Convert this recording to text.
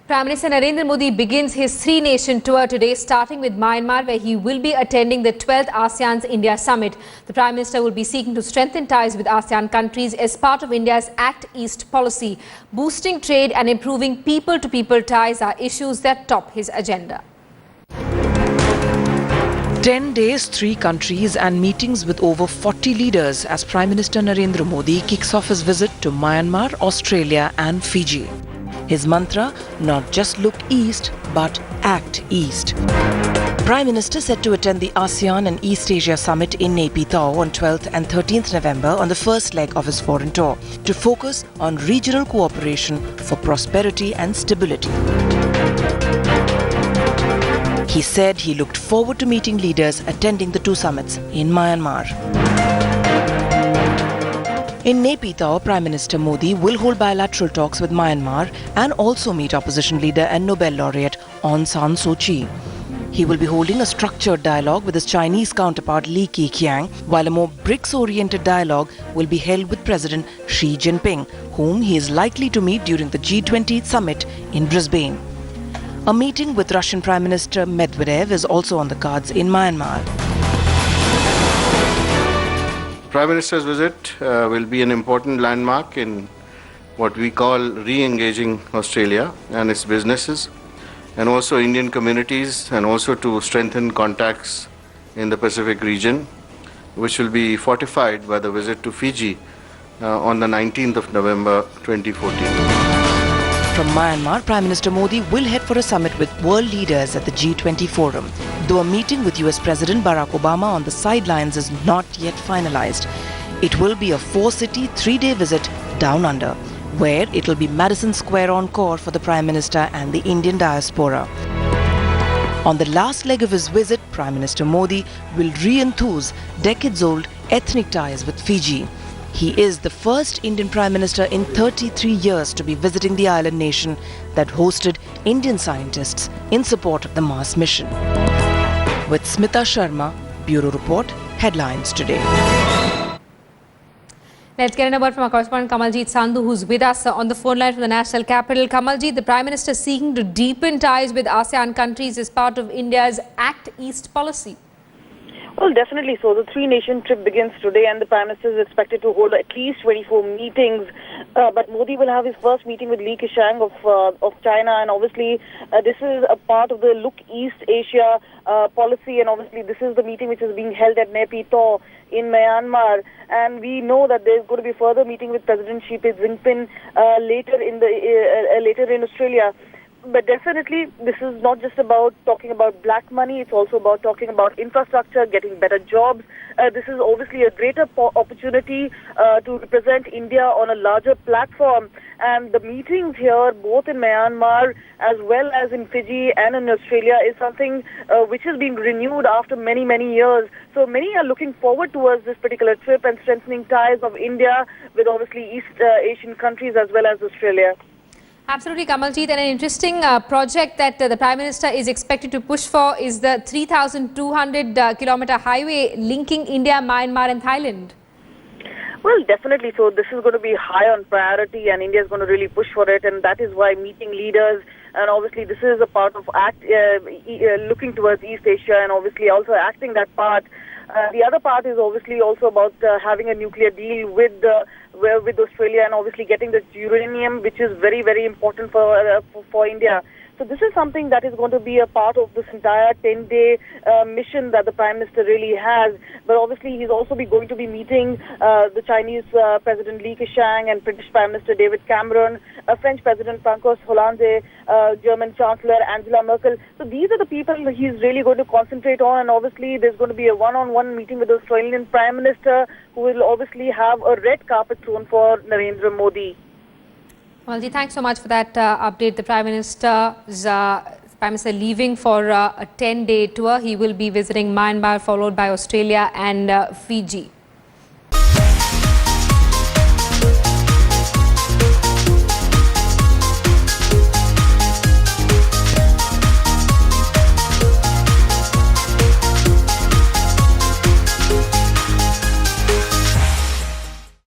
Prime Minister Narendra Modi begins his three-nation tour today, starting with Myanmar, where he will be attending the 12th ASEAN-India Summit. The Prime Minister will be seeking to strengthen ties with ASEAN countries as part of India's Act East policy. Boosting trade and improving people-to-people ties are issues that top his agenda. 10 days, 3 countries and meetings with over 40 leaders as Prime Minister Narendra Modi kicks off his visit to Myanmar, Australia and Fiji. His mantra, not just look east, but act east. Prime Minister set to attend the ASEAN and East Asia Summit in Naypyidaw on 12th and 13th November on the first leg of his foreign tour to focus on regional cooperation for prosperity and stability. He said he looked forward to meeting leaders attending the 2 summits in Myanmar. In Naypyidaw, Prime Minister Modi will hold bilateral talks with Myanmar and also meet opposition leader and Nobel laureate Aung San Suu Kyi. He will be holding a structured dialogue with his Chinese counterpart Li Keqiang, while a more BRICS-oriented dialogue will be held with President Xi Jinping, whom he is likely to meet during the G20 summit in Brisbane. A meeting with Russian Prime Minister Medvedev is also on the cards in Myanmar. Prime Minister's visit will be an important landmark in what we call re-engaging Australia and its businesses, and also Indian communities, and also to strengthen contacts in the Pacific region, which will be fortified by the visit to Fiji on the 19th of November 2014. From Myanmar, Prime Minister Modi will head for a summit with world leaders at the G20 forum. Though a meeting with US President Barack Obama on the sidelines is not yet finalized, it will be a 4-city, 3-day visit down under, where it will be Madison Square Encore for the Prime Minister and the Indian diaspora. On the last leg of his visit, Prime Minister Modi will re-enthuse decades-old ethnic ties with Fiji. He is the first Indian Prime Minister in 33 years to be visiting the island nation that hosted Indian scientists in support of the Mars mission. With Smita Sharma, Bureau Report, Headlines Today. Let's get an word from our correspondent Kamaljeet Sandhu, who's with us on the phone line from the national capital. Kamaljeet, the Prime Minister seeking to deepen ties with ASEAN countries as part of India's Act East policy. Well, definitely so. The 3-nation trip begins today and the Prime Minister is expected to hold at least 24 meetings. But Modi will have his first meeting with Li Keqiang of China, and obviously this is a part of the Look East Asia policy, and obviously this is the meeting which is being held at Naypyidaw in Myanmar, and we know that there is going to be further meeting with President Xi Jinping later in Australia. But definitely, this is not just about talking about black money, it's also about talking about infrastructure, getting better jobs. This is obviously a greater opportunity to represent India on a larger platform. And the meetings here, both in Myanmar as well as in Fiji and in Australia, is something which is being renewed after many, many years. So many are looking forward towards this particular trip and strengthening ties of India with obviously East Asian countries as well as Australia. Absolutely, Kamaljeet, and an interesting project that the Prime Minister is expected to push for is the 3,200-kilometer highway linking India, Myanmar and Thailand. Well, definitely. So this is going to be high on priority and India is going to really push for it, and that is why meeting leaders, and obviously this is a part of looking towards East Asia and obviously also acting that part. The other part is obviously also about having a nuclear deal with Australia and obviously getting the uranium, which is very, very important for India. So this is something that is going to be a part of this entire 10-day mission that the Prime Minister really has. But obviously he's also going to be meeting the Chinese President Li Keqiang and British Prime Minister David Cameron, French President François Hollande, German Chancellor Angela Merkel. So these are the people he's really going to concentrate on, and obviously there's going to be a one-on-one meeting with the Australian Prime Minister, who will obviously have a red carpet thrown for Narendra Modi. Well, thanks so much for that update. The Prime Minister leaving for a 10-day tour. He will be visiting Myanmar, followed by Australia and Fiji.